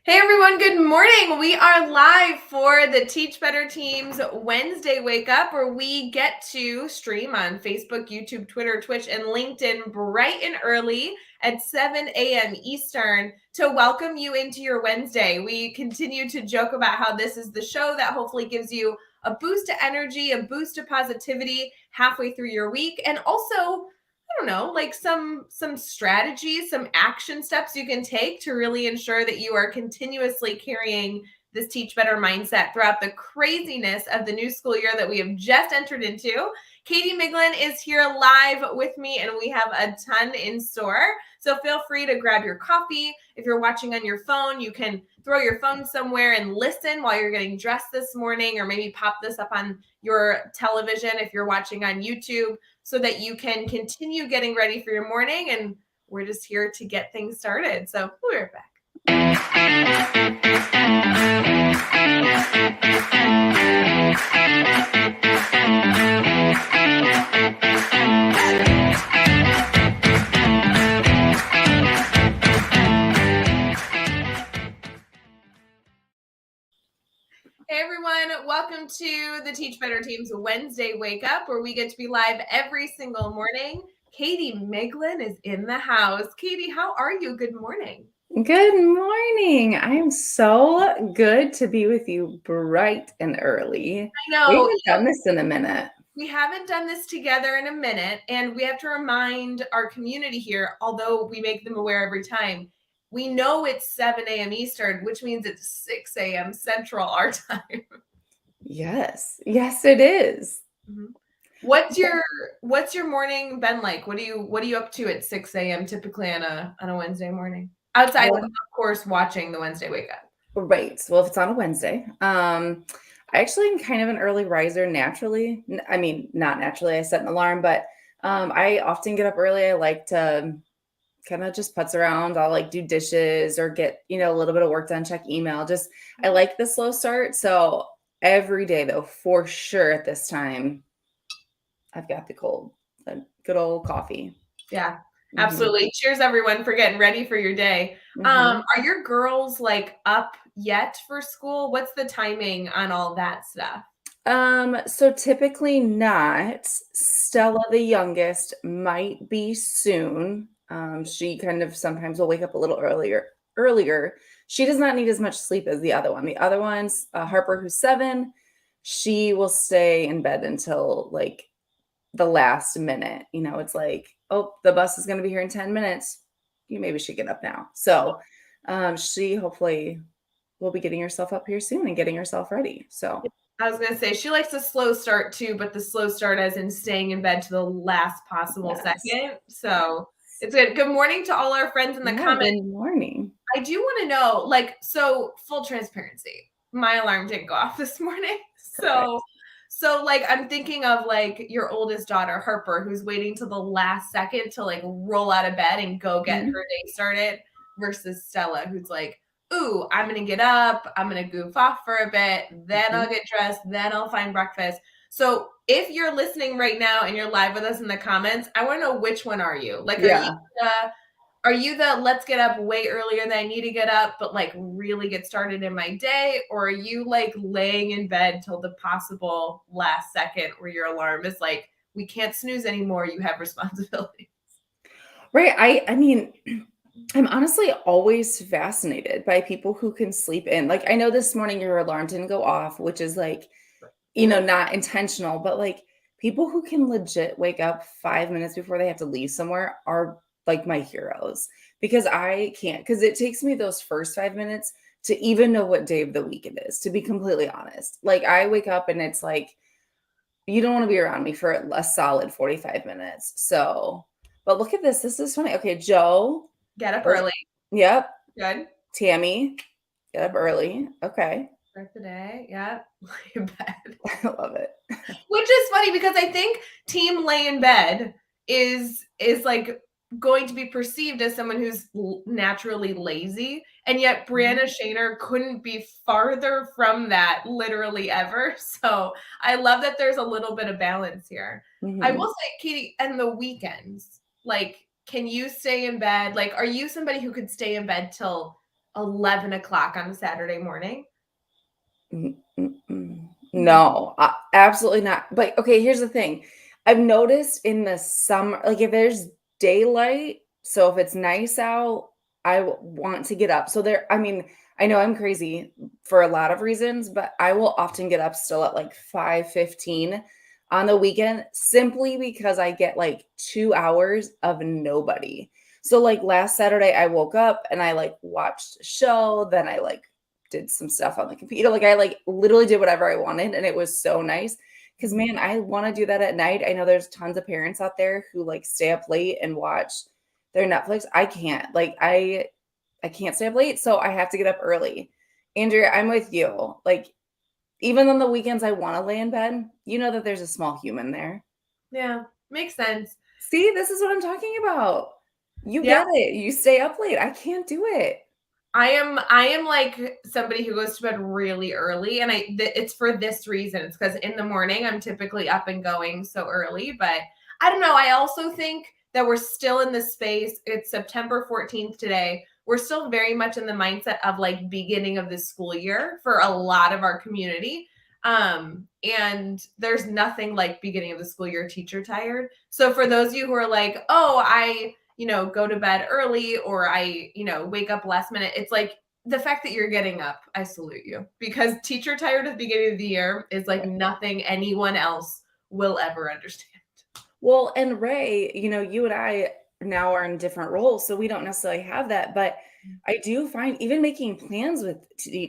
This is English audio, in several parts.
Hey everyone, good morning. We are live for the Teach Better Teams Wednesday Wake Up, where we get to stream on Facebook, YouTube, Twitter, Twitch, and LinkedIn bright and early at 7 a.m. Eastern to welcome you into your Wednesday. We continue to joke about how this is the show that hopefully gives you a boost of energy, a boost of positivity halfway through your week, and also I don't know, like some strategies, some action steps you can take to really ensure that you are continuously carrying this Teach Better mindset throughout the craziness of the new school year that we have just entered into. Katie Miglin is here live with me, and we have a ton in store. So feel free to grab your coffee. If you're watching on your phone, you can throw your phone somewhere and listen while you're getting dressed this morning, or maybe pop this up on your television if you're watching on YouTube, so that you can continue getting ready for your morning. And we're just here to get things started. So we'll be right back. Hey everyone, welcome to the Teach Better Teams Wednesday Wake Up, where we get to be live every single morning. Katie Miglin is in the house. Katie, how are you? Good morning. Good morning. I am so good to be with you bright and early. I know. We haven't done this in a minute. We haven't done this together in a minute, and we have to remind our community here, although we make them aware every time, we know it's 7 a.m. Eastern, which means it's 6 a.m. Central our time. Yes, it is. Mm-hmm. What's your morning been like? What are you up to at 6 a.m. typically on a Wednesday morning? Outside of course, watching the Wednesday Wake Up. Right. Well, if it's on a Wednesday, I actually am kind of an early riser naturally. I mean, not naturally. I set an alarm, but I often get up early. I like to kind of just putz around. I'll like do dishes or get, a little bit of work done, check email. I like the slow start. So every day though, for sure at this time, I've got the good old coffee. Yeah, absolutely. Mm-hmm. Cheers everyone for getting ready for your day. Mm-hmm. Are your girls like up yet for school? What's the timing on all that stuff? So typically not. Stella, the youngest, might be soon. She kind of sometimes will wake up a little earlier. She does not need as much sleep as the other one. The other one's Harper, who's 7. She will stay in bed until like the last minute. It's like, oh, the bus is going to be here in 10 minutes. You maybe should get up now. So she hopefully will be getting herself up here soon and getting herself ready. So I was going to say, she likes a slow start too, but the slow start as in staying in bed to the last possible second. So it's good. Good morning to all our friends in the comments. Good morning. I do want to know, so full transparency, my alarm didn't go off this morning. So like, I'm thinking of like your oldest daughter, Harper, who's waiting till the last second to like roll out of bed and go get her day started, versus Stella, who's like, ooh, I'm going to get up, I'm going to goof off for a bit, then I'll get dressed, then I'll find breakfast. So if you're listening right now and you're live with us in the comments, I want to know, which one are you? Like, are you the let's get up way earlier than I need to get up, but like really get started in my day? Or are you like laying in bed till the possible last second where your alarm is like, we can't snooze anymore, you have responsibilities? Right. I mean, I'm honestly always fascinated by people who can sleep in. Like, I know this morning your alarm didn't go off, which is like, not intentional, but like people who can legit wake up 5 minutes before they have to leave somewhere are like my heroes, because I can't, because it takes me those first 5 minutes to even know what day of the week it is, to be completely honest. Like, I wake up and it's like, you don't want to be around me for a solid 45 minutes. So, but look at this. This is funny. Okay, Joe. Get up early. Yep. Good. Tammy, get up early. Okay. Start the day. Yeah. Lay in bed. I love it. Which is funny, because I think team lay in bed is like going to be perceived as someone who's naturally lazy. And yet Brianna Shaner couldn't be farther from that literally ever. So I love that there's a little bit of balance here. I will say, Katie, and the weekends, like, can you stay in bed? Like, are you somebody who could stay in bed till 11 o'clock on a Saturday morning. No, absolutely not. But okay, here's the thing. I've noticed in the summer, like if there's daylight, so if it's nice out, want to get up. So there, I mean, I know I'm crazy for a lot of reasons, but I will often get up still at like 5:15 on the weekend simply because I get like 2 hours of nobody. So like last Saturday, I woke up and I like watched a show, then I like did some stuff on the computer. Like I like literally did whatever I wanted and it was so nice. Cause man, I want to do that at night. I know there's tons of parents out there who like stay up late and watch their Netflix. I can't. Like I can't stay up late, so I have to get up early. Andrea, I'm with you. Like even on the weekends I want to lay in bed, you know that there's a small human there. Yeah, makes sense. See, this is what I'm talking about. You Yeah. get it. You stay up late. I can't do it. I am like somebody who goes to bed really early, and it's for this reason. It's because in the morning I'm typically up and going so early, but I don't know. I also think that we're still in this space. It's September 14th today. We're still very much in the mindset of like beginning of the school year for a lot of our community. And there's nothing like beginning of the school year teacher tired. So for those of you who are like, oh, I go to bed early or I, wake up last minute. It's like the fact that you're getting up, I salute you because teacher tired at the beginning of the year is like nothing anyone else will ever understand. Well, and Rae, you and I now are in different roles, so we don't necessarily have that. But I do find even making plans with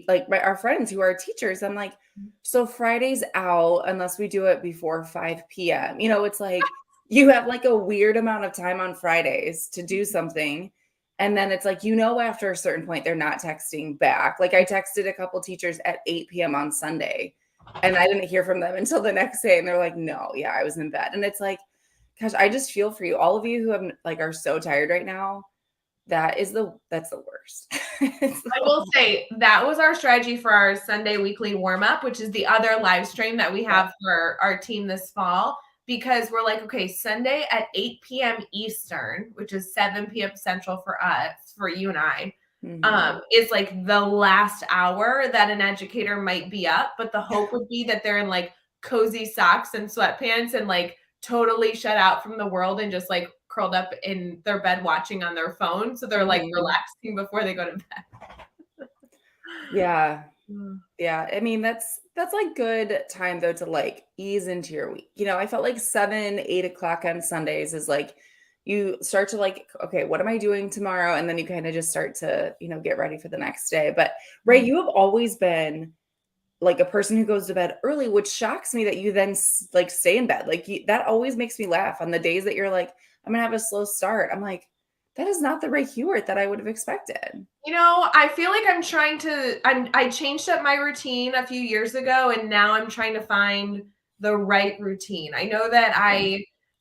like our friends who are teachers, I'm like, so Friday's out unless we do it before 5 p.m. It's like you have like a weird amount of time on Fridays to do something. And then it's like, after a certain point, they're not texting back. Like I texted a couple teachers at 8 p.m. on Sunday and I didn't hear from them until the next day. And they're like, no, yeah, I was in bed. And it's like, gosh, I just feel for you. All of you who have like are so tired right now. That's the worst. I will say that was our strategy for our Sunday weekly warm up, which is the other live stream that we have for our team this fall, because we're like, okay, Sunday at 8 p.m. Eastern, which is 7 p.m. Central for us, for you and I, is like the last hour that an educator might be up. But the hope would be that they're in like cozy socks and sweatpants and like totally shut out from the world and just like curled up in their bed watching on their phone. So they're like relaxing before they go to bed. Yeah. Yeah. I mean, that's like good time though to like ease into your week. I felt like 7, 8 o'clock on Sundays is like you start to like, okay, what am I doing tomorrow? And then you kind of just start to, get ready for the next day. But Rae, you have always been like a person who goes to bed early, which shocks me that you then like stay in bed. Like that always makes me laugh on the days that you're like, I'm gonna have a slow start. I'm like, that is not the Rae Hughart that I would have expected. I feel like I changed up my routine a few years ago and now I'm trying to find the right routine. I know that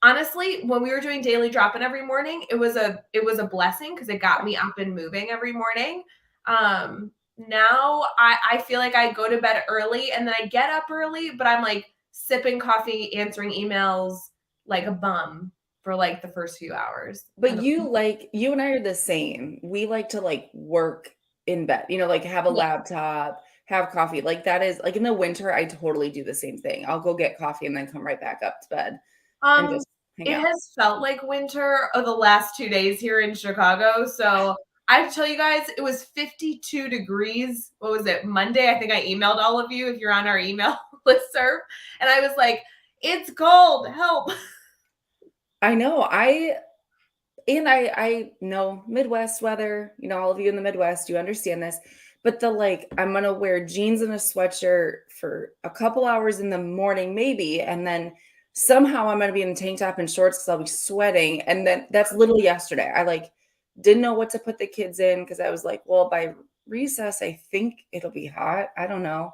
honestly, when we were doing daily drop-in every morning, it was a blessing because it got me up and moving every morning. Now I feel like I go to bed early and then I get up early, but I'm like sipping coffee, answering emails like a bum for like the first few hours. But you and I are the same. We like to like work in bed, like have a laptop, have coffee. Like that is like in the winter, I totally do the same thing. I'll go get coffee and then come right back up to bed and just hang It out. has felt like winter the last 2 days here in Chicago. So I have to tell you guys, it was 52 degrees. What was it? Monday. I think I emailed all of you if you're on our email listserv. And I was like, it's cold. Help. I know. I know Midwest weather, all of you in the Midwest, you understand this. But I'm gonna wear jeans and a sweatshirt for a couple hours in the morning, maybe, and then somehow I'm gonna be in a tank top and shorts because I'll be sweating. And then that's literally yesterday. I didn't know what to put the kids in because I was like, well, by recess, I think it'll be hot. I don't know.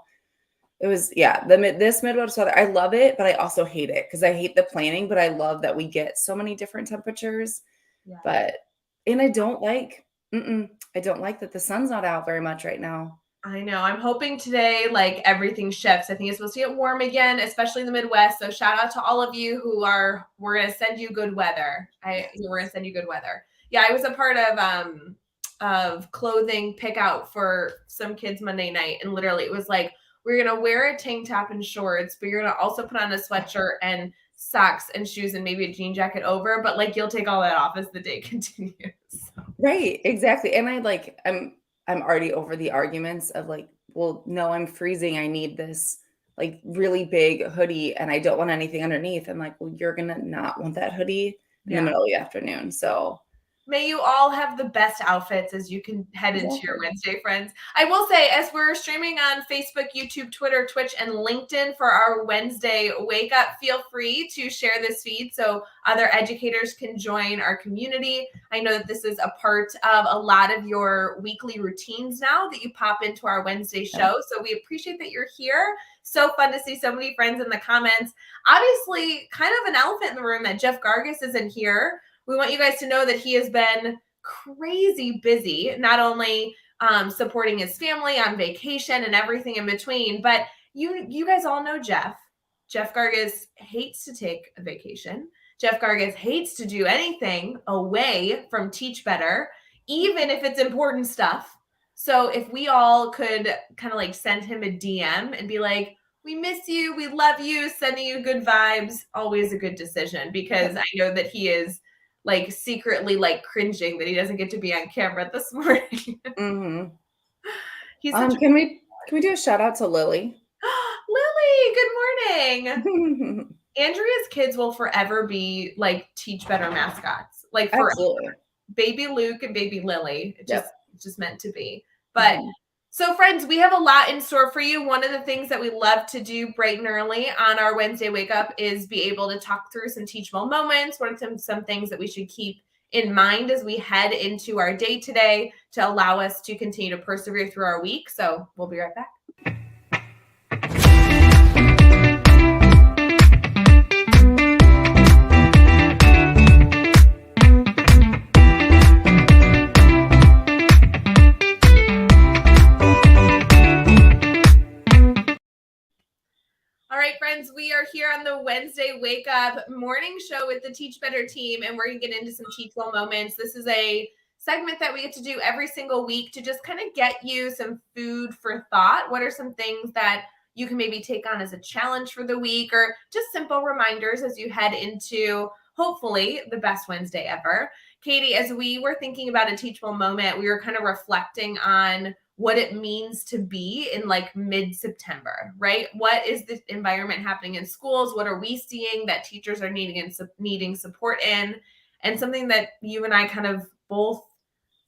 It was, this Midwest weather. I love it, but I also hate it because I hate the planning, but I love that we get so many different temperatures. Yeah. And I don't like that the sun's not out very much right now. I know. I'm hoping today, like everything shifts. I think it's supposed to get warm again, especially in the Midwest. So shout out to all of you we're going to send you good weather. We're going to send you good weather. Yeah, I was a part of of clothing pick out for some kids Monday night. And literally it was like, we're going to wear a tank top and shorts, but you're going to also put on a sweatshirt and socks and shoes and maybe a jean jacket over. But like, you'll take all that off as the day continues. Right, exactly. And I'm already over the arguments of like, well, no, I'm freezing. I need this like really big hoodie and I don't want anything underneath. I'm like, well, you're gonna not want that hoodie in the middle of the afternoon. So may you all have the best outfits as you can head into your Wednesday, friends. I will say, as we're streaming on Facebook, YouTube, Twitter, Twitch, and LinkedIn for our Wednesday Wake Up, feel free to share this feed so other educators can join our community. I know that this is a part of a lot of your weekly routines now that you pop into our Wednesday show. So we appreciate that you're here. So fun to see so many friends in the comments. Obviously, kind of an elephant in the room that Jeff Gargas isn't here. We want you guys to know that he has been crazy busy, not only supporting his family on vacation and everything in between, but you guys all know Jeff. Jeff Gargas hates to take a vacation. Jeff Gargas hates to do anything away from Teach Better, even if it's important stuff. So if we all could kind of like send him a DM and be like, we miss you, we love you, sending you good vibes, always a good decision, because I know that he is like secretly like cringing that he doesn't get to be on camera this morning. mm-hmm. He's can we do a shout out to Lily? Lily, good morning. Andrea's kids will forever be like Teach Better mascots. Like forever. Absolutely. Baby Luke and baby Lily. It's just meant to be. But so friends, we have a lot in store for you. One of the things that we love to do bright and early on our Wednesday Wake Up is be able to talk through some teachable moments. What are some things that we should keep in mind as we head into our day today to allow us to continue to persevere through our week. So we'll be right back. All right, friends, we are here on the Wednesday Wake Up morning show with the Teach Better team, and we're going to get into some teachable moments. This is a segment that we get to do every single week to just kind of get you some food for thought. What are some things that you can maybe take on as a challenge for the week, or just simple reminders as you head into hopefully the best Wednesday ever? Katie, as we were thinking about a teachable moment, we were kind of reflecting on what it means to be in like mid-September, right? What is the environment happening in schools? What are we seeing that teachers are needing support in? And something that you and I kind of both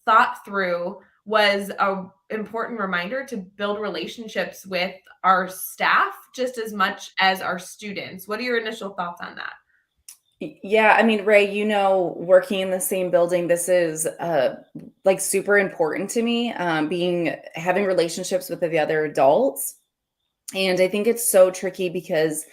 thought through was an important reminder to build relationships with our staff just as much as our students. What are your initial thoughts on that? Yeah, I mean, Rae, working in the same building, this is like super important to me, having relationships with the other adults. And I think it's so tricky because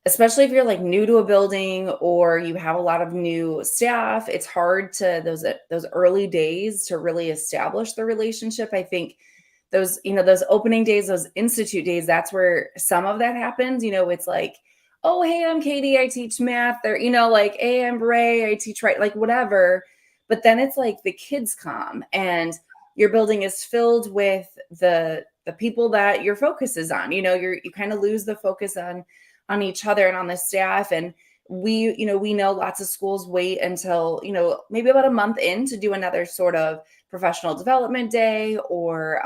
especially if you're like new to a building or you have a lot of new staff, it's hard to those early days to really establish the relationship. I think those opening days, those institute days, that's where some of that happens. It's like, oh, hey, I'm Katie, I teach math, or, like, hey, I'm Rae, I teach right, like whatever. But then it's like the kids come and your building is filled with the people that your focus is on. You kind of lose the focus on each other and on the staff. And we know lots of schools wait until, maybe about a month in to do another sort of professional development day or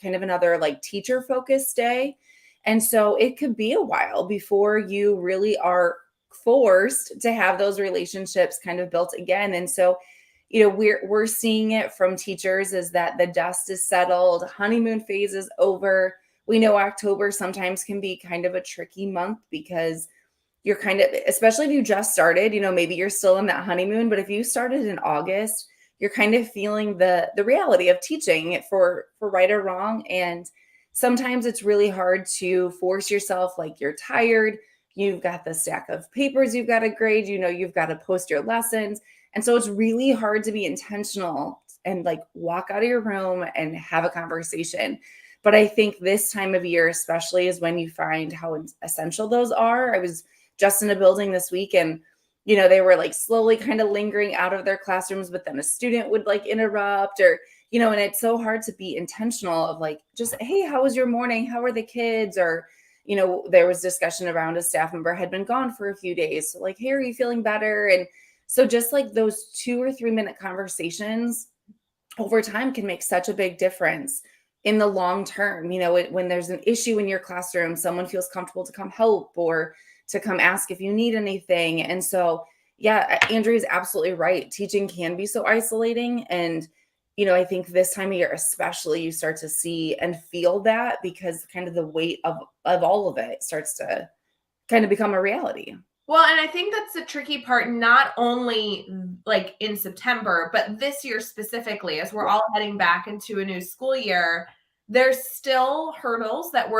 kind of another like teacher focused day. And so it could be a while before you really are forced to have those relationships kind of built again. And so, we're seeing it from teachers is that the dust is settled, honeymoon phase is over. We know October sometimes can be kind of a tricky month because you're kind of, especially if you just started, maybe you're still in that honeymoon, but if you started in August, you're kind of feeling the reality of teaching for right or wrong. And sometimes it's really hard to force yourself, like you're tired, you've got the stack of papers you've got to grade, you've got to post your lessons. And so it's really hard to be intentional and like walk out of your room and have a conversation. But I think this time of year, especially, is when you find how essential those are. I was just in a building this week and, they were like slowly kind of lingering out of their classrooms, but then a student would like interrupt or, and it's so hard to be intentional of like, just, hey, how was your morning? How are the kids? Or, there was discussion around a staff member had been gone for a few days. So like, hey, are you feeling better? And so just like those 2 or 3 minute conversations over time can make such a big difference in the long term. When there's an issue in your classroom, someone feels comfortable to come help or to come ask if you need anything. And so, yeah, Andrea is absolutely right. Teaching can be so isolating. And, I think this time of year, especially, you start to see and feel that because kind of the weight of all of it starts to kind of become a reality. Well, and I think that's the tricky part, not only like in September, but this year specifically, as we're all heading back into a new school year. There's still hurdles that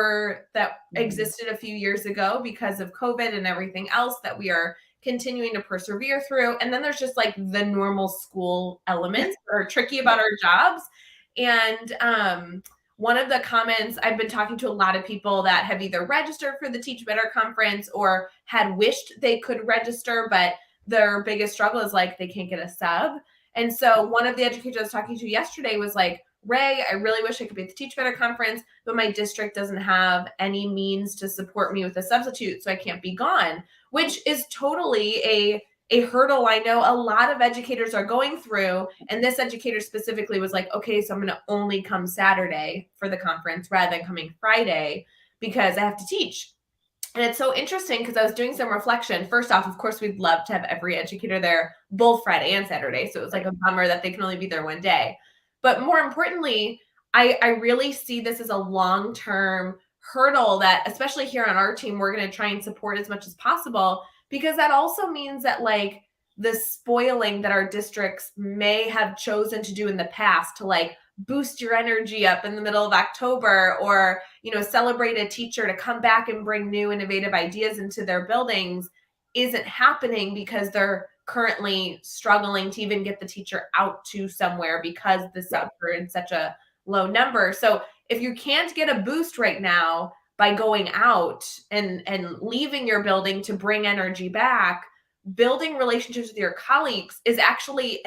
existed a few years ago because of COVID and everything else that we are continuing to persevere through. And then there's just like the normal school elements that are tricky about our jobs. And one of the comments, I've been talking to a lot of people that have either registered for the Teach Better conference or had wished they could register, but their biggest struggle is like they can't get a sub. And so one of the educators I was talking to yesterday was like, Rae, I really wish I could be at the Teach Better conference, but my district doesn't have any means to support me with a substitute, so I can't be gone, which is totally a hurdle I know a lot of educators are going through. And this educator specifically was like, okay, so I'm going to only come Saturday for the conference rather than coming Friday because I have to teach. And it's so interesting because I was doing some reflection. First off, of course, we'd love to have every educator there both Friday and Saturday. So it was like a bummer that they can only be there one day. But more importantly, I really see this as a long-term hurdle that, especially here on our team, we're going to try and support as much as possible, because that also means that like the spoiling that our districts may have chosen to do in the past to like boost your energy up in the middle of October, or, celebrate a teacher to come back and bring new innovative ideas into their buildings, isn't happening because they're currently struggling to even get the teacher out to somewhere because the subs are in such a low number. So if you can't get a boost right now by going out and leaving your building to bring energy back, building relationships with your colleagues is actually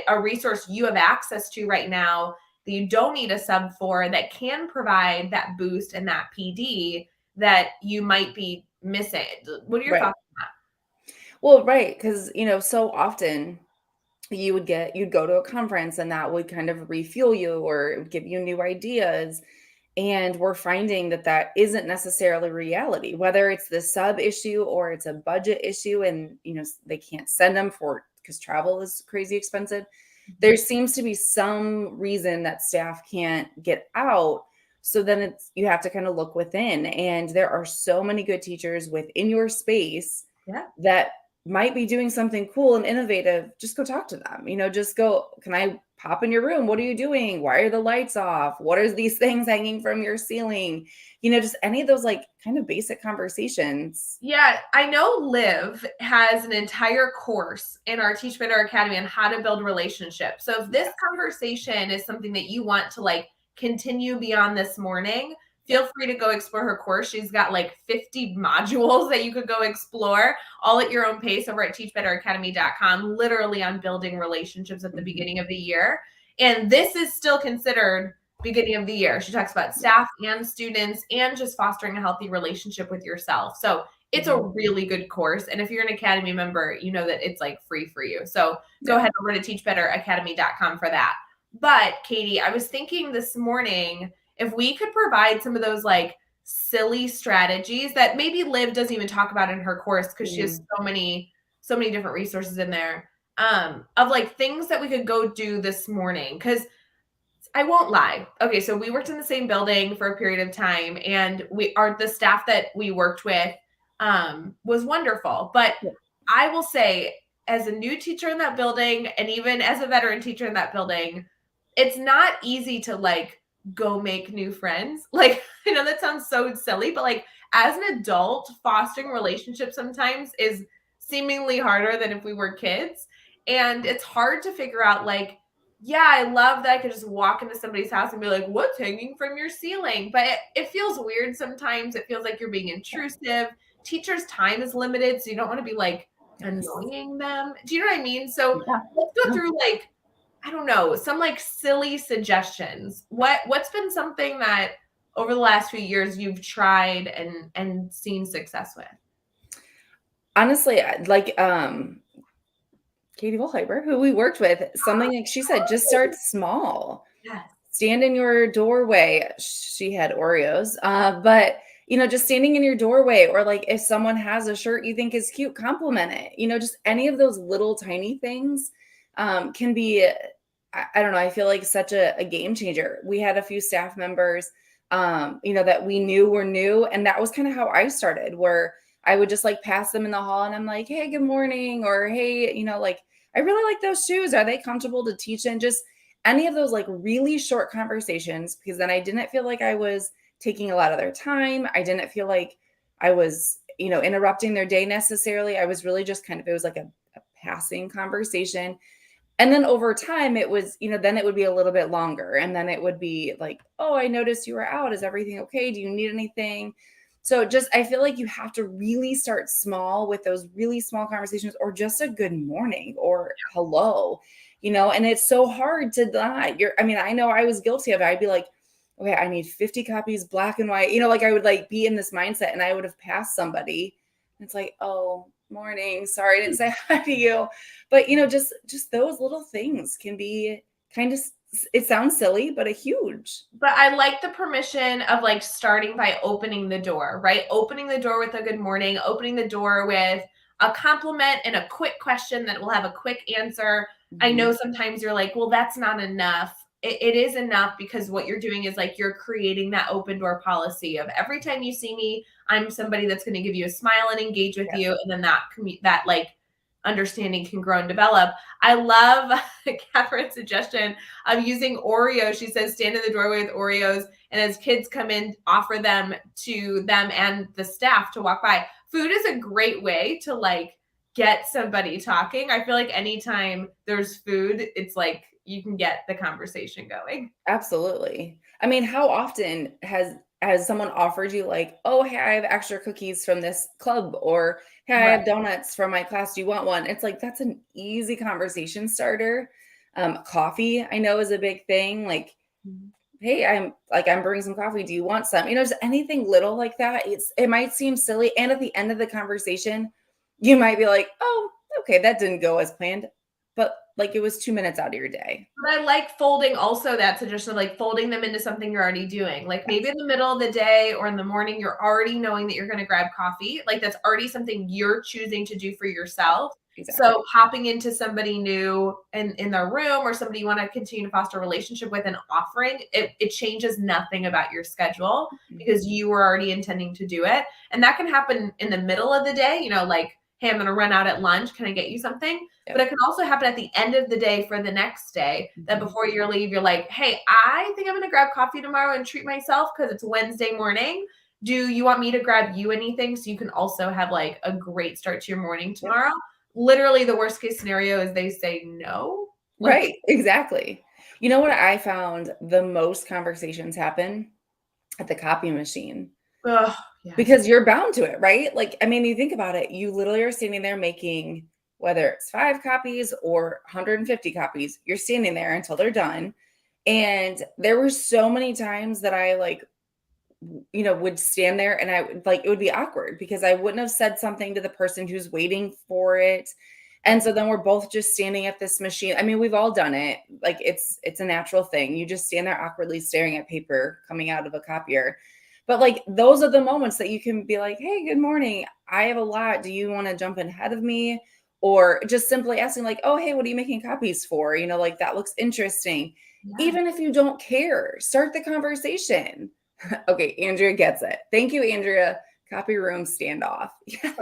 a resource you have access to right now that you don't need a sub for, that can provide that boost and that PD that you might be missing. What are your thoughts on that? Well, right, because so often you'd go to a conference and that would kind of refuel you or give you new ideas. And we're finding that isn't necessarily reality, whether it's the sub issue or it's a budget issue and, they can't send them because travel is crazy expensive. There seems to be some reason that staff can't get out. So then you have to kind of look within, and there are so many good teachers within your space that might be doing something cool and innovative. Just go talk to them, just go, can I pop in your room? What are you doing? Why are the lights off? What are these things hanging from your ceiling? Just any of those like kind of basic conversations. Yeah, I know Liv has an entire course in our Teach Better Academy on how to build relationships. So if this conversation is something that you want to like continue beyond this morning, feel free to go explore her course. She's got like 50 modules that you could go explore all at your own pace over at teachbetteracademy.com, literally on building relationships at the beginning of the year. And this is still considered beginning of the year. She talks about staff and students and just fostering a healthy relationship with yourself. So it's a really good course. And if you're an Academy member, you know that it's like free for you. So go ahead over to teachbetteracademy.com for that. But Katie, I was thinking this morning, if we could provide some of those like silly strategies that maybe Liv doesn't even talk about in her course because she has so many different resources in there, of like things that we could go do this morning. Because I won't lie. Okay, so we worked in the same building for a period of time, and the staff that we worked with was wonderful. But I will say, as a new teacher in that building, and even as a veteran teacher in that building, it's not easy to like go make new friends. Like, I know that sounds so silly, but like as an adult, fostering relationships sometimes is seemingly harder than if we were kids. And it's hard to figure out like, yeah, I love that I could just walk into somebody's house and be like, what's hanging from your ceiling? But it feels weird sometimes. It feels like you're being intrusive. Teachers' time is limited, so you don't want to be like annoying them. Do you know what I mean? So let's go through like I don't know, some like silly suggestions. What's been something that over the last few years you've tried and seen success with? Honestly, like Katie Wollhyper, who we worked with, something like she said, just start small. Yes. Stand in your doorway. She had Oreos, but just standing in your doorway, or like if someone has a shirt you think is cute, compliment it. Just any of those little tiny things can be, I don't know, I feel like such a game changer. We had a few staff members, that we knew were new, and that was kind of how I started, where I would just like pass them in the hall and I'm like, hey, good morning, or hey, like I really like those shoes. Are they comfortable to teach in? Just any of those like really short conversations, because then I didn't feel like I was taking a lot of their time. I didn't feel like I was, interrupting their day necessarily. I was really just kind of, it was like a passing conversation. And then over time, it was, then it would be a little bit longer. And then it would be like, oh, I noticed you were out. Is everything okay? Do you need anything? So I feel like you have to really start small with those really small conversations, or just a good morning or hello, and it's so hard to not. I know I was guilty of it. I'd be like, okay, I need 50 copies, black and white, like I would like be in this mindset, and I would have passed somebody. And it's like, oh, morning. Sorry, I didn't say hi to you. But, just those little things can be kind of, it sounds silly, but a huge. But I like the permission of like starting by opening the door, right? Opening the door with a good morning, opening the door with a compliment and a quick question that will have a quick answer. I know sometimes you're like, well, that's not enough. It is enough, because what you're doing is like you're creating that open door policy of every time you see me, I'm somebody that's going to give you a smile and engage with you. And then that like understanding can grow and develop. I love Catherine's suggestion of using Oreos. She says, stand in the doorway with Oreos, and as kids come in, offer them to them and the staff to walk by. Food is a great way to like get somebody talking. I feel like anytime there's food, it's like you can get the conversation going. Absolutely. I mean, how often has someone offered you like, oh, hey, I have extra cookies from this club, or hey, I have donuts from my class. Do you want one? It's like, that's an easy conversation starter. Coffee, I know, is a big thing. Like, hey, I'm bringing some coffee. Do you want some? Just anything little like that. It might seem silly. And at the end of the conversation, you might be like, oh, okay, that didn't go as planned, but like it was 2 minutes out of your day. But I like folding also that suggestion of like folding them into something you're already doing. Like maybe in the middle of the day or in the morning, you're already knowing that you're going to grab coffee. Like that's already something you're choosing to do for yourself. Exactly. So hopping into somebody new in their room, or somebody you want to continue to foster a relationship with, and offering it changes nothing about your schedule, because you were already intending to do it. And that can happen in the middle of the day, like, hey, I'm going to run out at lunch. Can I get you something? But it can also happen at the end of the day for the next day, that before you leave, you're like, hey, I think I'm going to grab coffee tomorrow and treat myself because it's Wednesday morning. Do you want me to grab you anything? So you can also have like a great start to your morning tomorrow. Literally the worst case scenario is they say no. Right. Exactly. You know what I found, the most conversations happen at the copy machine. Ugh, yes. Because you're bound to it, right? Like, I mean, you think about it, you literally are standing there making, whether it's 5 copies or 150 copies, you're standing there until they're done. And there were so many times that I like, would stand there, and I would like, it would be awkward because I wouldn't have said something to the person who's waiting for it. And so then we're both just standing at this machine. I mean, we've all done it. Like it's a natural thing. You just stand there awkwardly staring at paper coming out of a copier. But like those are the moments that you can be like, hey, good morning. I have a lot. Do you want to jump in ahead of me? Or just simply asking like, oh, hey, what are you making copies for? Like that looks interesting. Yeah. Even if you don't care, start the conversation. Okay, Andrea gets it. Thank you, Andrea. Copy room standoff. Yes.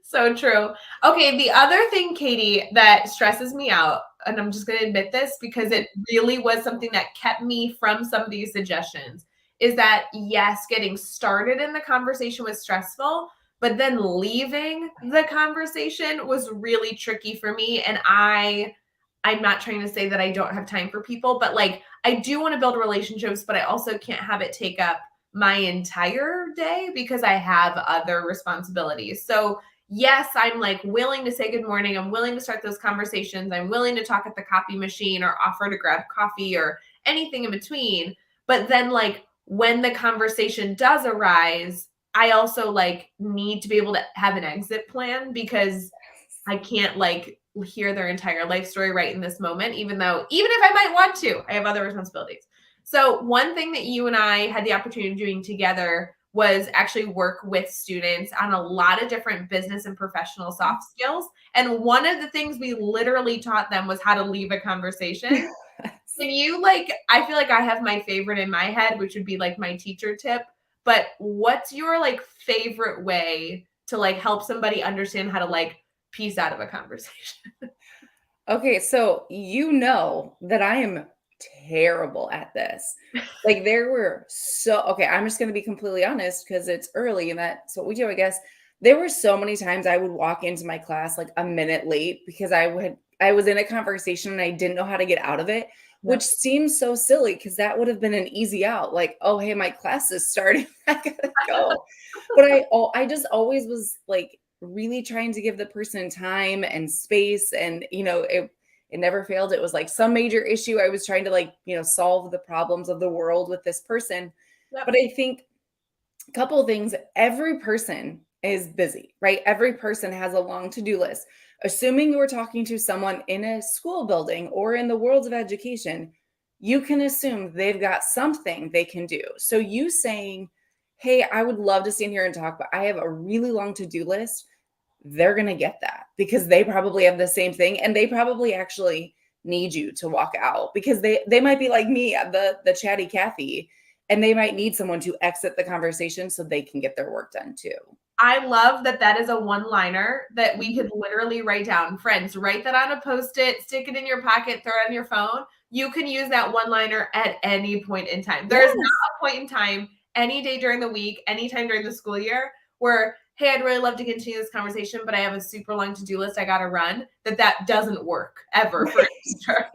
So true. Okay, the other thing, Katie, that stresses me out, and I'm just going to admit this because it really was something that kept me from some of these suggestions, is that yes, getting started in the conversation was stressful, but then leaving the conversation was really tricky for me. And I'm not trying to say that I don't have time for people, but like I do want to build relationships, but I also can't have it take up my entire day because I have other responsibilities. So yes, I'm like willing to say good morning. I'm willing to start those conversations. I'm willing to talk at the coffee machine or offer to grab coffee or anything in between. But then like when the conversation does arise, I also like need to be able to have an exit plan because I can't like hear their entire life story right in this moment, even if I might want to, I have other responsibilities. So one thing that you and I had the opportunity of doing together was actually work with students on a lot of different business and professional soft skills. And one of the things we literally taught them was how to leave a conversation. Can you like, I feel like I have my favorite in my head, which would be like my teacher tip, but what's your like favorite way to like help somebody understand how to like piece out of a conversation? Okay, so you know that I am terrible at this. Like okay, I'm just going to be completely honest because it's early and that's what we do, I guess. There were so many times I would walk into my class like a minute late because I was in a conversation and I didn't know how to get out of it, which Yep. seems so silly because that would have been an easy out. Like, oh, hey, my class is starting. I gotta go. But I just always was like really trying to give the person time and space, and it never failed. It was like some major issue I was trying to like solve the problems of the world with this person. Yep. But I think a couple of things. Every person is busy, right? Every person has a long to-do list. Assuming you were talking to someone in a school building or in the world of education, you can assume they've got something they can do. So you saying, hey, I would love to stand here and talk, but I have a really long to-do list, they're going to get that because they probably have the same thing, and they probably actually need you to walk out because they might be like me, the chatty Kathy, and they might need someone to exit the conversation so they can get their work done too. I love that that is a one-liner that we Mhm. could literally write down. Friends, write that on a Post-it, stick it in your pocket, throw it on your phone. You can use that one-liner at any point in time. There is not Yes. a point in time, any day during the week, anytime during the school year, where, hey, I'd really love to continue this conversation, but I have a super long to-do list I got to run, that doesn't work ever for a Right. teacher.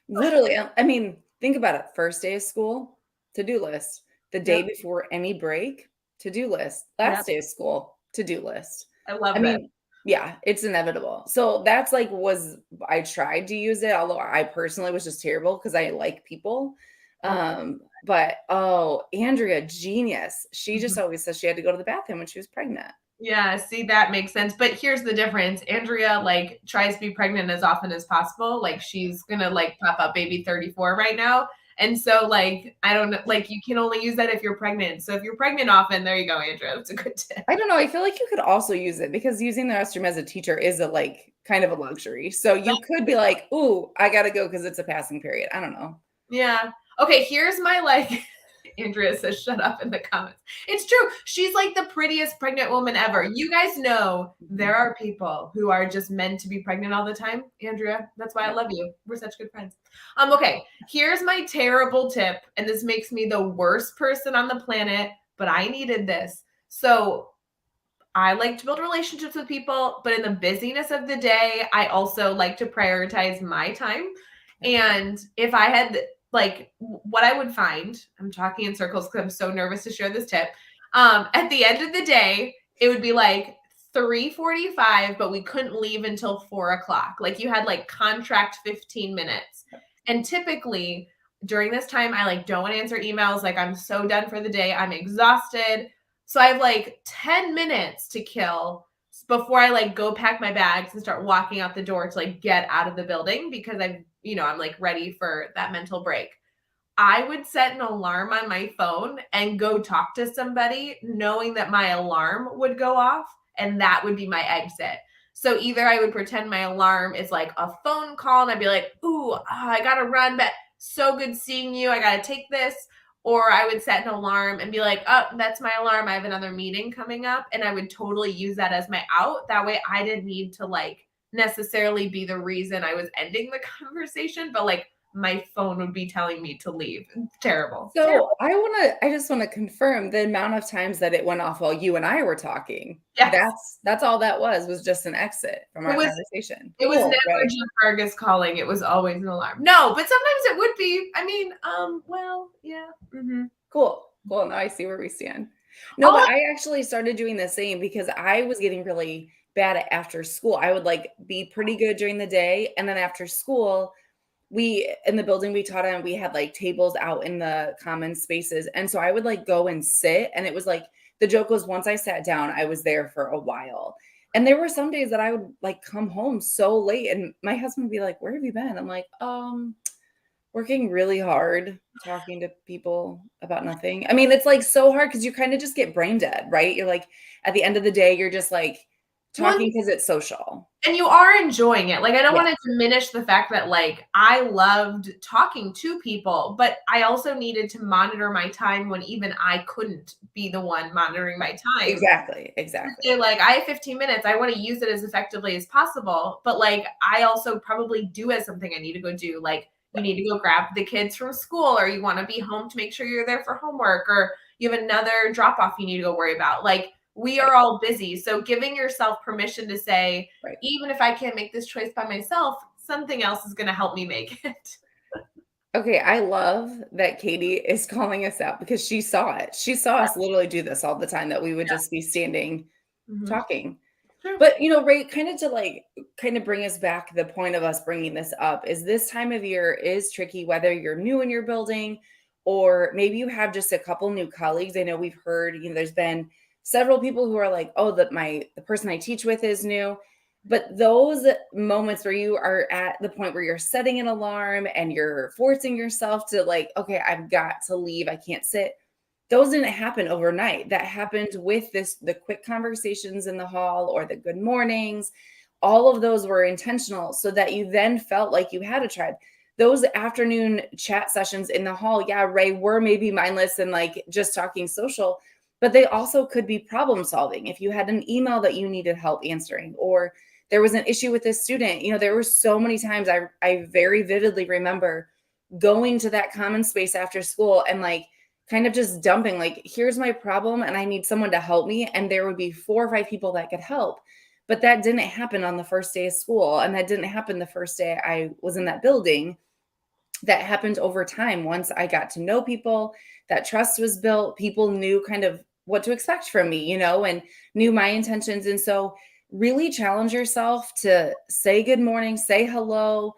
Literally. I mean, think about it. First day of school, to-do list. The day Yep. before any break, to-do list. Yep. Last day of school, to-do list. I I love that. mean, yeah, it's inevitable. So that's like I tried to use it, although I personally was just terrible because I like people. But oh, Andrea, genius. She just always says she had to go to the bathroom when she was pregnant. Yeah, see, that makes sense. But here's the difference. Andrea like tries to be pregnant as often as possible. Like she's gonna like pop up baby 34 right now. And so like I don't know, like you can only use that if you're pregnant. So if you're pregnant often, there you go, Andrea. That's a good tip. I don't know. I feel like you could also use it because using the restroom as a teacher is a like kind of a luxury. So you could be like, "Ooh, I gotta go because it's a passing period." I don't know. Yeah. Okay, here's my like Andrea says shut up in the comments. It's true. She's like the prettiest pregnant woman ever. You guys know there are people who are just meant to be pregnant all the time. Andrea, that's why I Yep. love you. We're such good friends. Okay, here's my terrible tip, and this makes me the worst person on the planet, but I needed this. So I like to build relationships with people, but in the busyness of the day, I also like to prioritize my time. Yep. And if I had like what I would find, I'm talking in circles because I'm so nervous to share this tip. At the end of the day, it would be like 3:45, but we couldn't leave until 4 o'clock. Like you had like contract 15 minutes. And typically during this time, I like don't want to answer emails. Like I'm so done for the day. I'm exhausted. So I have like 10 minutes to kill before I like go pack my bags and start walking out the door to like get out of the building because I'm like ready for that mental break. I would set an alarm on my phone and go talk to somebody knowing that my alarm would go off and that would be my exit. So either I would pretend my alarm is like a phone call and I'd be like, ooh, I gotta run, but so good seeing you. I gotta take this. Or I would set an alarm and be like, oh, that's my alarm. I have another meeting coming up. And I would totally use that as my out. That way I didn't need to like necessarily be the reason I was ending the conversation, but like my phone would be telling me to leave. Terrible. So Terrible. I just want to confirm the amount of times that it went off while you and I were talking. Yes. That's all that was just an exit from It our was conversation. it was Cool, never right? Jim Fergus calling. It was always an alarm. No, but sometimes it would be. I mean, well, yeah. Cool. Cool. Now I see where we stand. No, but I actually started doing the same because I was getting really bad at after school. I would like be pretty good during the day, and then after school, we in the building we taught in, we had like tables out in the common spaces. And so I would like go and sit, and it was like the joke was once I sat down, I was there for a while. And there were some days that I would like come home so late and my husband would be like, "Where have you been?" I'm like, working really hard, talking to people about nothing. I mean, it's, like, so hard because you kinda just get brain dead, right? You're, like at the end of the day, you're just, like, Well, talking because it's social. and you are enjoying it. Like, I don't Yeah, wanna diminish the fact that, like, I loved talking to people, but I also needed to monitor my time when even I couldn't be the one monitoring my time. exactly, To exactly. say, like, I have 15 minutes, I wanna use it as effectively as possible, but, like, I also probably do have something I need to go do, like, you Right, need to go grab the kids from school, or you wanna be home to make sure you're there for homework, or you have another drop off you need to go worry about. Like, we right, are all busy, so giving yourself permission to say, right. even if I can't make this choice by myself, something else is gonna help me make it. Okay, I love that Katie is calling us out because she saw it. She saw us literally do this all the time, that we would just be standing Mhm. talking. True. But, Ray, kinda to, like, kinda bring us back, the point of us bringing this up is this time of year is tricky, whether you're new in your building or maybe you have just a couple new colleagues. I know we've heard, there's been several people who are like, "Oh, the person I teach with is new." But those moments where you are at the point where you're setting an alarm and you're forcing yourself to, like, "Okay, I've got to leave, I can't sit." Those didn't happen overnight. That happened with the quick conversations in the hall or the good mornings. All of those were intentional so that you then felt like you had a tribe. Those afternoon chat sessions in the hall, yeah, Ray, were maybe mindless and like just talking social, but they also could be problem solving. If you had an email that you needed help answering, or there was an issue with a student, there were so many times I very vividly remember going to that common space after school and like kind of just dumping, like, here's my problem and I need someone to help me. And there would be 4 or 5 people that could help. But that didn't happen on the first day of school. And that didn't happen the first day I was in that building. That happened over time. Once I got to know people, that trust was built, people knew kind of what to expect from me, and knew my intentions. And so really challenge yourself to say good morning, say hello,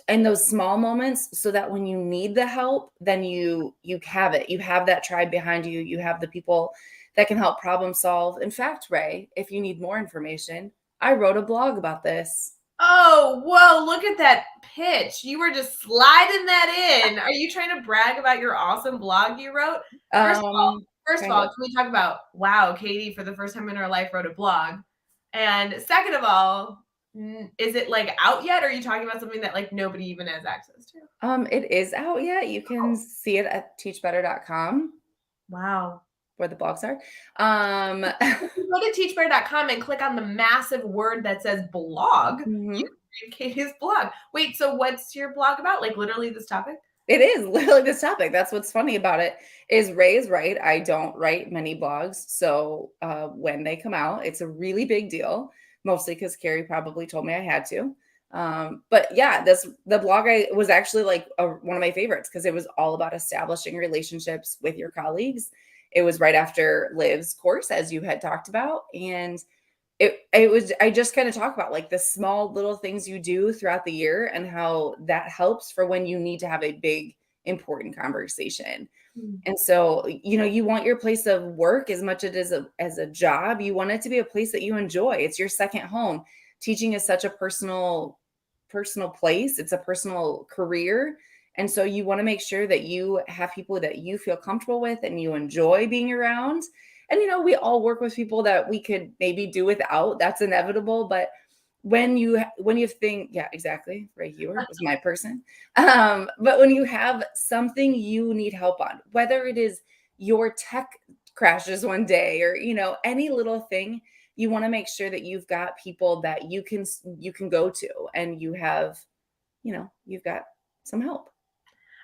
in those small moments so that when you need the help, then you have it. You have that tribe behind you. You have the people that can help problem solve. In fact, Ray, if you need more information, I wrote a blog about this. Oh, whoa, look at that pitch. You were just sliding that in. Are you trying to brag about your awesome blog you wrote? First of all first of Kind all, of. can we talk about, wow, Katie for the first time in her life wrote a blog? And second of all, is it like out yet? Or are you talking about something that like nobody even has access to? It is out yet. You can Oh, see it at teachbetter.com wow. where the blogs are. If you go to teachbetter.com and click on the massive word that says blog, you Mhm. can read Katie's blog. Wait, so what's your blog about? Like literally this topic? It is literally this topic. That's what's funny about it is Ray is right. I don't write many blogs. So when they come out, it's a really big deal, mostly because Carrie probably told me I had to. But yeah, the blog I was actually like one of my favorites because it was all about establishing relationships with your colleagues. It was right after Liv's course, as you had talked about. And it was I just kind of talk about like the small little things you do throughout the year and how that helps for when you need to have a big important conversation. Mm. And so, you want your place of work as much as a job, you want it to be a place that you enjoy. It's your second home. Teaching is such a personal place. It's a personal career. And so you want to make sure that you have people that you feel comfortable with and you enjoy being around. And we all work with people that we could maybe do without. That's inevitable, but when you think, yeah, exactly. Rae Hughart was my person. But when you have something you need help on, whether it is your tech crashes one day or any little thing, you want to make sure that you've got people that you can go to and you've got some help.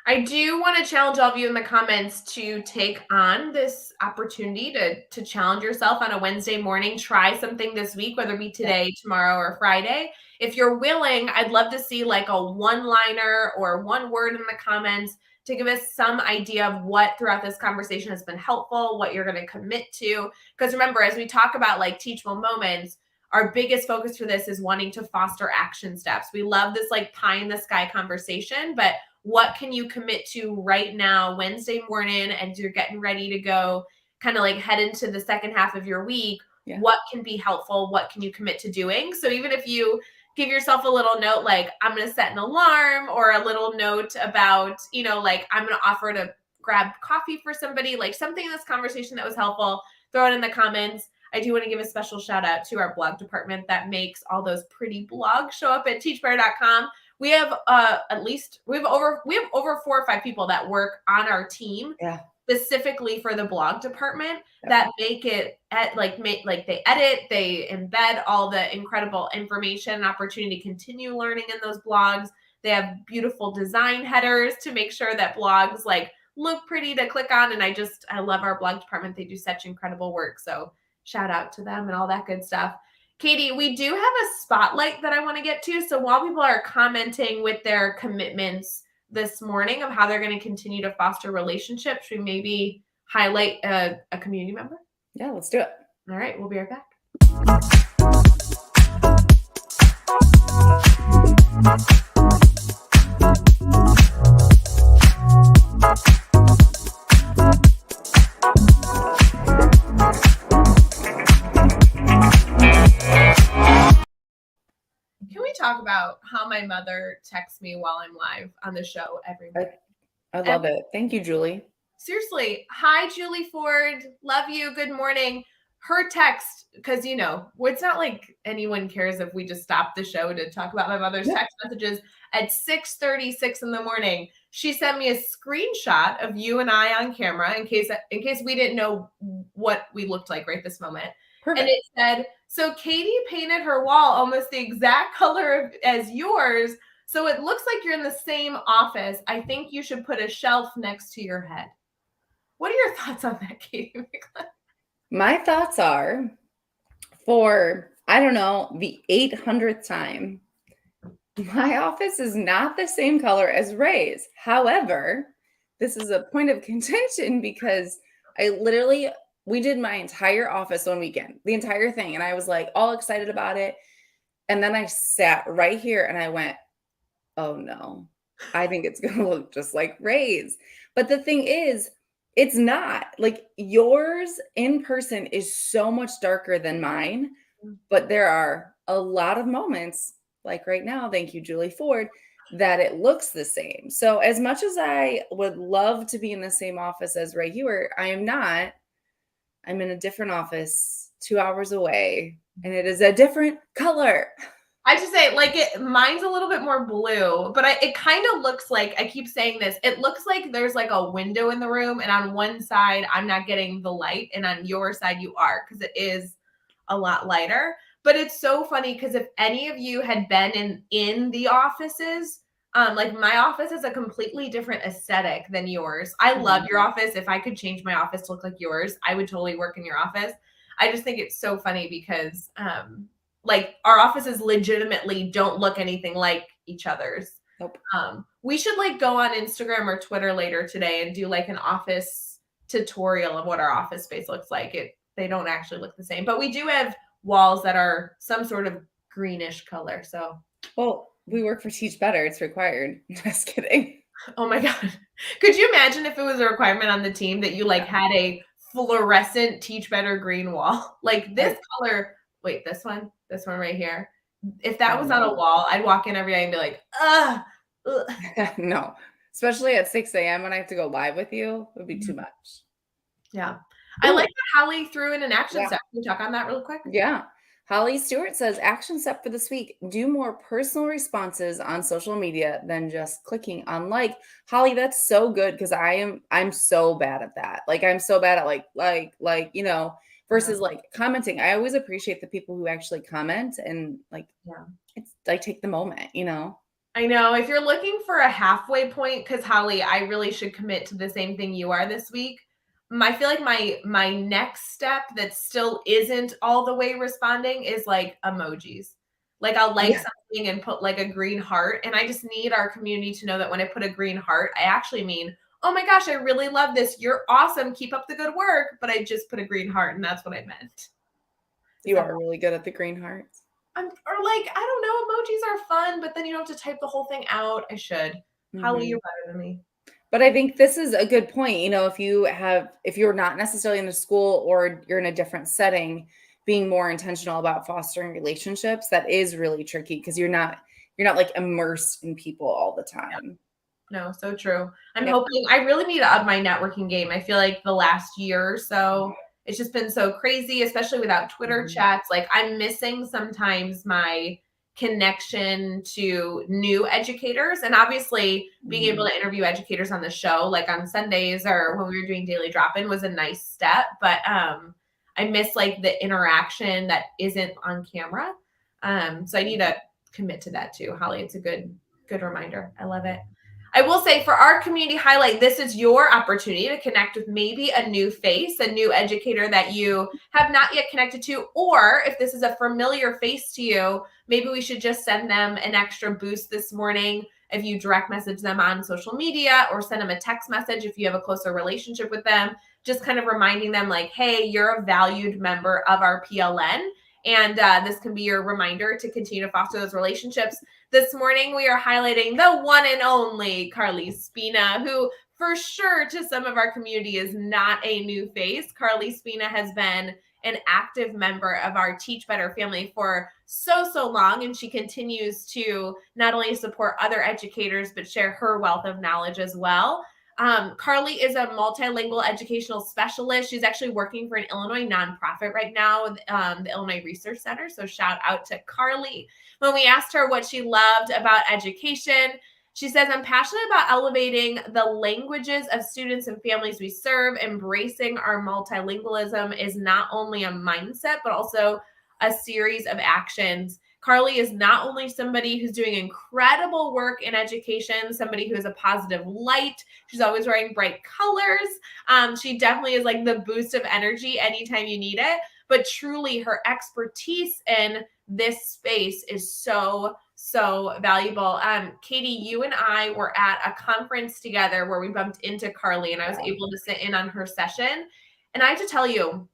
I do want to challenge all of you in the comments to take on this opportunity to challenge yourself on a Wednesday morning. Try something this week, whether it be Yeah. today, tomorrow, or Friday. If you're willing, I'd love to see like a one-liner or one word in the comments to give us some idea of what throughout this conversation has been helpful, what you're going to commit to. Because remember, as we talk about like teachable moments, our biggest focus for this is wanting to foster action steps. We love this like pie in the sky conversation, but what can you commit to right now, Wednesday morning, as you're getting ready to go, kind of like head into the second half of your week? Yeah. What can be helpful? What can you commit to doing? So even if you give yourself a little note, like I'm going to set an alarm, or a little note about, like I'm going to offer to grab coffee for somebody, like something in this conversation that was helpful, throw it in the comments. I do want to give a special shout out to our blog department that makes all those pretty blogs show up at teachbetter.com. We have we have over 4 or 5 people that work on our team. Yeah. Specifically for the blog department that make it they edit, they embed all the incredible information and opportunity to continue learning in those blogs. They have beautiful design headers to make sure that blogs like look pretty to click on. And I love our blog department. They do such incredible work. So shout out to them and all that good stuff. Katie, we do have a spotlight that I want to get to. So while people are commenting with their commitments this morning of how they're going to continue to foster relationships, we maybe highlight a community member? Yeah, let's do it. All right, we'll be right back. Can we talk about how my mother texts me while I'm live on the show every morning? I love it. Thank you, Julie. Seriously. Hi, Julie Ford. Love you. Good morning. Her text, because, it's not like anyone cares if we just stop the show to talk about my mother's text messages at 6:36 in the morning. She sent me a screenshot of you and I on camera in case we didn't know what we looked like right this moment. Perfect. And it said, so Katie painted her wall almost the exact color as yours, so it looks like you're in the same office. I think you should put a shelf next to your head. What are your thoughts on that, Katie Miglin? My thoughts are, for, I don't know, the 800th time, my office is not the same color as Rae's. However, this is a point of contention because we did my entire office one weekend, the entire thing. And I was like all excited about it. And then I sat right here and I went, oh no, I think it's going to look just like Rae's. But the thing is, it's not. Like, yours in person is so much darker than mine, but there are a lot of moments, like right now, thank you, Julie Ford, that it looks the same. So as much as I would love to be in the same office as Rae Hughart, I am not. I'm in a different office 2 hours away, and it is a different color. I just say, mine's a little bit more blue, but it kind of looks like, I keep saying this, it looks like there's like a window in the room, and on one side, I'm not getting the light, and on your side, you are, because it is a lot lighter. But it's so funny, because if any of you had been in the offices, like my office is a completely different aesthetic than yours. I love your office. If I could change my office to look like yours, I would totally work in your office. I just think it's so funny because, our offices legitimately don't look anything like each other's. Nope. We should go on Instagram or Twitter later today and do an office tutorial of what our office space looks like. They don't actually look the same, but we do have walls that are some sort of greenish color. So, well, we work for Teach Better. It's required. Just kidding. Oh my God. Could you imagine if it was a requirement on the team that you had a fluorescent Teach Better green wall? This color, wait, this one right here. If that was on a wall, I'd walk in every day and be like, ugh. No, especially at 6 a.m. when I have to go live with you, it would be too much. Yeah. I like that Holly threw in an action step. Can you talk on that real quick? Yeah. Holly Stewart says, action step for this week, do more personal responses on social media than just clicking on like. Holly, that's so good, because I'm so bad at that. I'm so bad at versus commenting. I always appreciate the people who actually comment and it's take the moment, I know. If you're looking for a halfway point, because Holly, I really should commit to the same thing you are this week. I feel like my next step that still isn't all the way responding is emojis. Like I'll like Yeah. something and put like a green heart. And I just need our community to know that when I put a green heart, I actually mean, oh my gosh, I really love this. You're awesome. Keep up the good work. But I just put a green heart and that's what I meant. You are really good at the green hearts. Or like, I don't know, emojis are fun, but then you don't have to type the whole thing out. I should. Holly, you're better than me. But I think this is a good point. If you're not necessarily in a school or you're in a different setting, being more intentional about fostering relationships, that is really tricky because you're not like immersed in people all the time. No, so true. I'm hoping I really need to up my networking game. I feel like the last year or so, it's just been so crazy, especially without Twitter chats. Like I'm missing sometimes my connection to new educators and obviously being able to interview educators on the show, like on Sundays or when we were doing daily drop-in was a nice step. But I miss like the interaction that isn't on camera. So I need to commit to that too. Holly, it's a good reminder. I love it. I will say for our community highlight, this is your opportunity to connect with maybe a new face, a new educator that you have not yet connected to, or if this is a familiar face to you, maybe we should just send them an extra boost this morning. If you direct message them on social media or send them a text message if you have a closer relationship with them, just kind of reminding them like, hey, you're a valued member of our PLN. And this can be your reminder to continue to foster those relationships. This morning, we are highlighting the one and only Carly Spina, who for sure to some of our community is not a new face. Carly Spina has been an active member of our Teach Better family for so long, and she continues to not only support other educators, but share her wealth of knowledge as well. Carly is a multilingual educational specialist. She's actually working for an Illinois nonprofit right now, the Illinois Research Center. So shout out to Carly. When we asked her what she loved about education, she says, I'm passionate about elevating the languages of students and families we serve. Embracing our multilingualism is not only a mindset, but also a series of actions. Carly is not only somebody who's doing incredible work in education, somebody who is a positive light. She's always wearing bright colors. She definitely is like the boost of energy anytime you need it. But truly, her expertise in this space is so valuable. Katie, you and I were at a conference together where we bumped into Carly, and I was able to sit in on her session. And I have to tell you,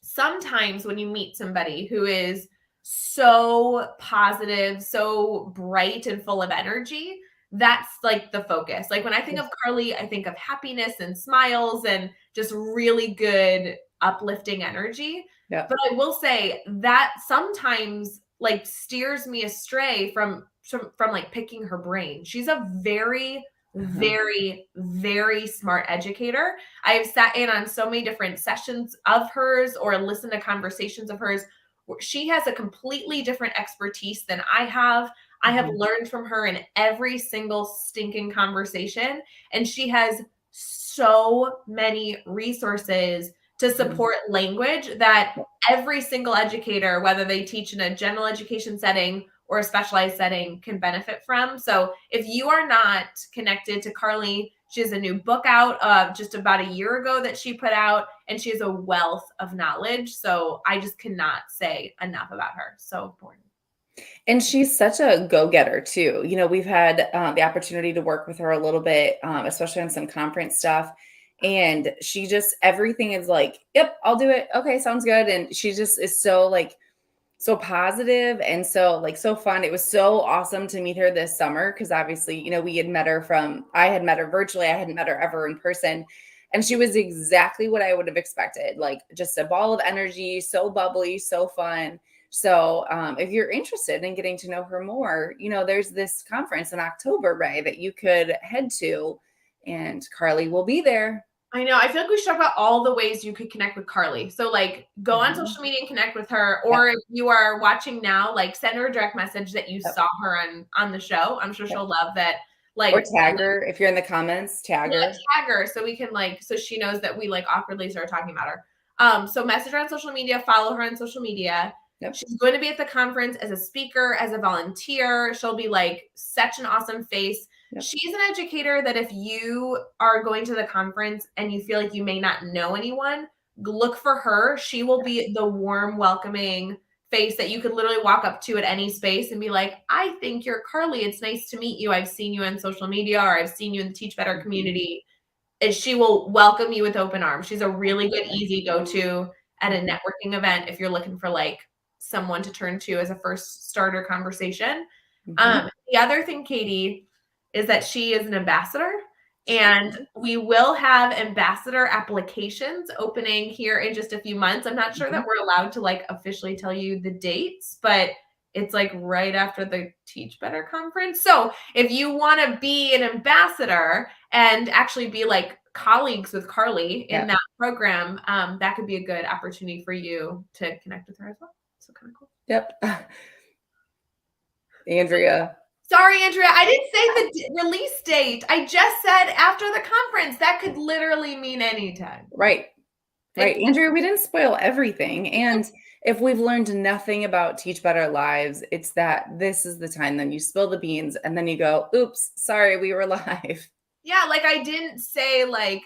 sometimes when you meet somebody who is so positive, so bright and full of energy, that's like the focus. Like when I think of Carly, I think of happiness and smiles and just really good uplifting energy. But I will say that sometimes like steers me astray from like picking her brain. She's a very very smart educator. I have sat in on so many different sessions of hers or listened to conversations of hers. She has a completely different expertise than I have. I have learned from her in every single stinking conversation, and she has so many resources to support language that every single educator, whether they teach in a general education setting or a specialized setting, can benefit from. So if you are not connected to Carly, she has a new book out just about a year ago that she put out, and she has a wealth of knowledge. So I just cannot say enough about her. So important. And she's such a go-getter too. We've had the opportunity to work with her a little bit, especially on some conference stuff. And she just, everything is like, yep, I'll do it. Okay, sounds good. And she just is so so positive and so fun. It was so awesome to meet her this summer because obviously, I had met her virtually. I hadn't met her ever in person. And she was exactly what I would have expected, like just a ball of energy, so bubbly, so fun. So if you're interested in getting to know her more, there's this conference in October, Rae, that you could head to, and Carly will be there. I know. I feel like we should talk about all the ways you could connect with Carly. So like go on social media and connect with her, or if you are watching now, like send her a direct message that you saw her on the show. I'm sure she'll love that. Like, or tag her if you're in the comments, tag her so we can so she knows that we awkwardly started talking about her. So message her on social media, follow her on social media. She's going to be at the conference as a speaker, as a volunteer. She'll be such an awesome face. She's an educator that if you are going to the conference and you feel like you may not know anyone, look for her. She will be the warm, welcoming face that you could literally walk up to at any space and be like, I think you're Carly. It's nice to meet you. I've seen you on social media, or I've seen you in the Teach Better community. And she will welcome you with open arms. She's a really good, easy go-to at a networking event if you're looking for like someone to turn to as a first starter conversation. The other thing, Katie, is that she is an ambassador, and we will have ambassador applications opening here in just a few months. I'm not sure that we're allowed to like officially tell you the dates, but it's like right after the Teach Better conference. So if you want to be an ambassador and actually be like colleagues with Carly in that program, that could be a good opportunity for you to connect with her as well. So kind of cool. Yep. Andrea. Sorry, Andrea, I didn't say the release date. I just said after the conference. That could literally mean anytime. Right. Andrea, we didn't spoil everything. And if we've learned nothing about Teach Better Lives, it's that this is the time then you spill the beans and then you go, oops, sorry, we were live. Yeah, like I didn't say like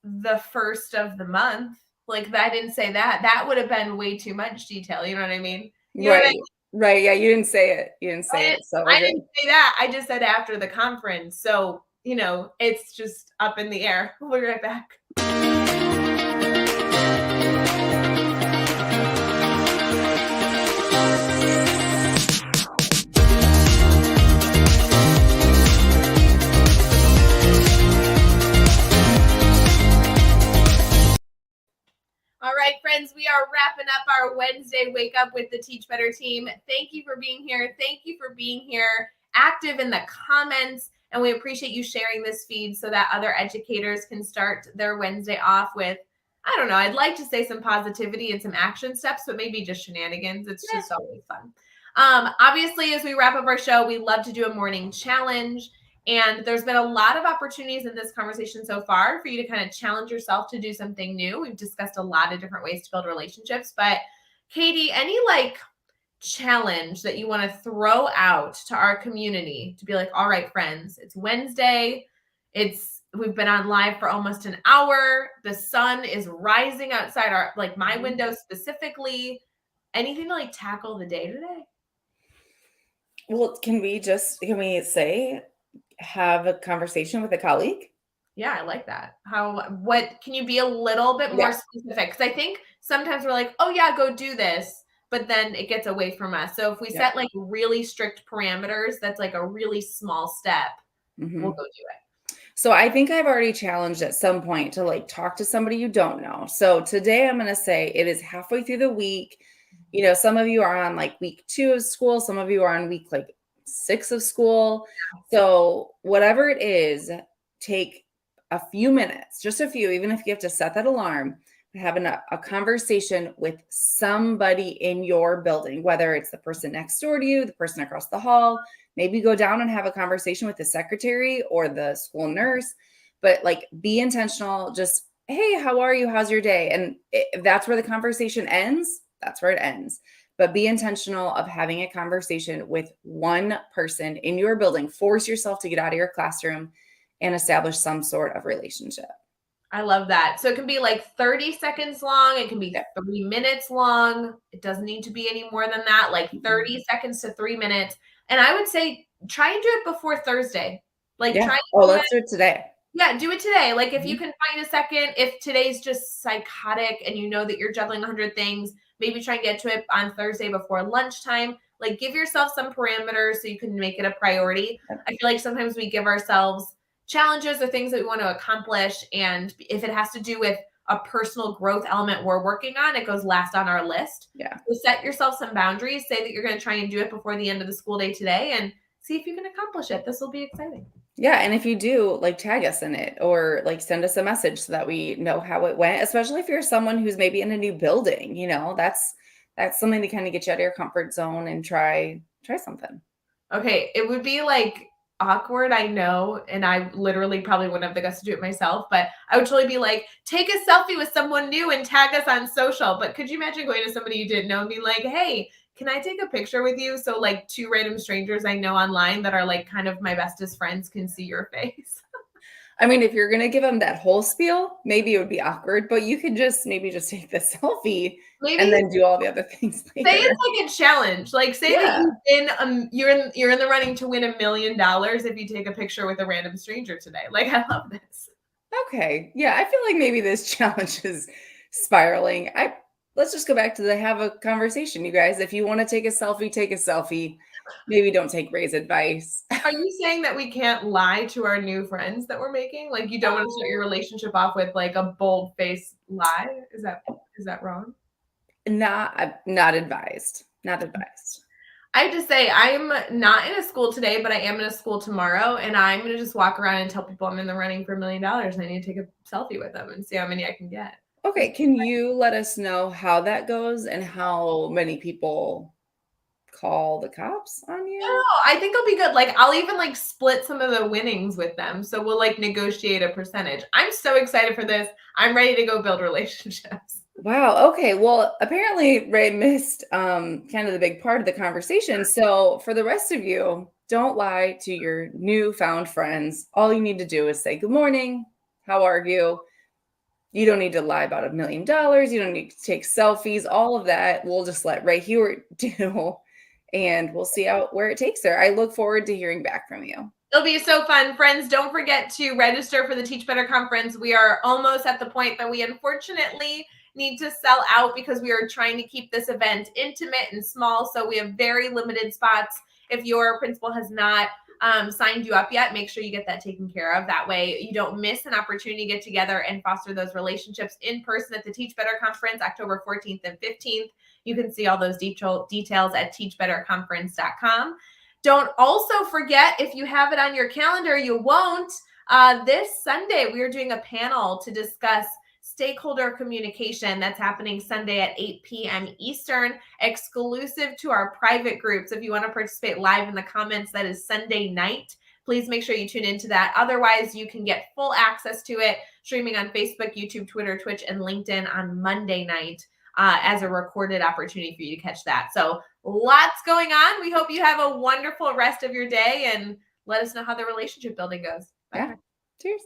the first of the month. Like I didn't say that. That would have been way too much detail. You know what I mean? You know what I mean? Right. Yeah, you didn't say it. So I didn't say that. I just said after the conference. So, it's just up in the air. We'll be right back. All right, friends, we are wrapping up our Wednesday Wake Up with the Teach Better team. Thank you for being here. Thank you for being here active in the comments. And we appreciate you sharing this feed so that other educators can start their Wednesday off with, I don't know, I'd like to say some positivity and some action steps, but maybe just shenanigans. It's just always fun. Obviously, as we wrap up our show, we love to do a morning challenge. And there's been a lot of opportunities in this conversation so far for you to kind of challenge yourself to do something new. We've discussed a lot of different ways to build relationships, but Katie, any like challenge that you want to throw out to our community to be like, all right, friends, it's Wednesday. We've been on live for almost an hour. The sun is rising outside my window specifically. Anything to like tackle the day today? Well, can we say have a conversation with a colleague? Yeah, I like that. What can you be a little bit more specific? Because I think sometimes we're like, oh yeah, go do this, but then it gets away from us. So if we set like really strict parameters, that's like a really small step. We'll go do it. So I think I've already challenged at some point to like talk to somebody you don't know. So today I'm going to say it is halfway through the week. Some of you are on like week 2 of school. Some of you are on week like 6 of school. So whatever it is, take a few minutes, just a few, even if you have to set that alarm, having a conversation with somebody in your building, whether it's the person next door to you, the person across the hall, maybe go down and have a conversation with the secretary or the school nurse, but like be intentional. Just, hey, how are you? How's your day? And if that's where the conversation ends, that's where it ends. But be intentional of having a conversation with one person in your building. Force yourself to get out of your classroom and establish some sort of relationship. I love that. So it can be like 30 seconds long. It can be 3 minutes long. It doesn't need to be any more than that, like 30 seconds to 3 minutes. And I would say try and do it before Thursday. Let's do it today. Yeah, do it today. Like if you can find a second, if today's just psychotic and you know that you're juggling 100 things, maybe try and get to it on Thursday before lunchtime. Like give yourself some parameters so you can make it a priority. I feel like sometimes we give ourselves challenges or things that we want to accomplish. And if it has to do with a personal growth element we're working on, it goes last on our list. So set yourself some boundaries. Say that you're going to try and do it before the end of the school day today and see if you can accomplish it. This will be exciting. Yeah. And if you do, like tag us in it or like send us a message so that we know how it went, especially if you're someone who's maybe in a new building, that's something to kind of get you out of your comfort zone and try something. Okay. It would be like awkward, I know, and I literally probably wouldn't have the guts to do it myself, but I would totally be like, take a selfie with someone new and tag us on social. But could you imagine going to somebody you didn't know and be like, hey, can I take a picture with you? So like 2 random strangers I know online that are like kind of my bestest friends can see your face. I mean, if you're gonna give them that whole spiel, maybe it would be awkward, but you could just maybe just take the selfie and Maybe then do all the other things say later. it's like a challenge. Like say that Yeah. you're in the running to win $1 million if you take a picture with a random stranger today. Like I love this. Okay. Yeah, I feel like maybe this challenge is spiraling. Let's just go back to the have a conversation, you guys. If you want to take a selfie, take a selfie. Maybe don't take Ray's advice. Are you saying that we can't lie to our new friends that we're making? Like you don't want to start your relationship off with like a bold faced lie? Is that wrong? Not advised. Not advised. I have to say, I'm not in a school today, but I am in a school tomorrow, and I'm gonna just walk around and tell people I'm in the running for $1 million, and I need to take a selfie with them and see how many I can get. Okay, can you let us know how that goes and how many people call the cops on you? Oh, I think it'll be good. Like, I'll even like split some of the winnings with them, so we'll like negotiate a percentage. I'm so excited for this. I'm ready to go build relationships. Wow. Okay. Well, apparently Ray missed kind of the big part of the conversation. So for the rest of you, don't lie to your newfound friends. All you need to do is say, "Good morning. How are you?" You don't need to lie about $1 million. You don't need to take selfies. All of that we'll just let Rae Hughart do, and we'll see where it takes her. I look forward to hearing back from you. It'll be so fun. Friends, don't forget to register for the Teach Better Conference. We are almost at the point that we unfortunately need to sell out because we are trying to keep this event intimate and small. So we have very limited spots. If your principal has not signed you up yet, make sure you get that taken care of. That way you don't miss an opportunity to get together and foster those relationships in person at the Teach Better Conference, October 14th and 15th. You can see all those details at teachbetterconference.com. Don't also forget, if you have it on your calendar, you won't. This Sunday, we are doing a panel to discuss stakeholder communication. That's happening Sunday at 8 p.m. Eastern, exclusive to our private groups. If you want to participate live in the comments, that is Sunday night. Please make sure you tune into that. Otherwise, you can get full access to it streaming on Facebook, YouTube, Twitter, Twitch, and LinkedIn on Monday night as a recorded opportunity for you to catch that. So lots going on. We hope you have a wonderful rest of your day and let us know how the relationship building goes. Bye. Yeah. Cheers.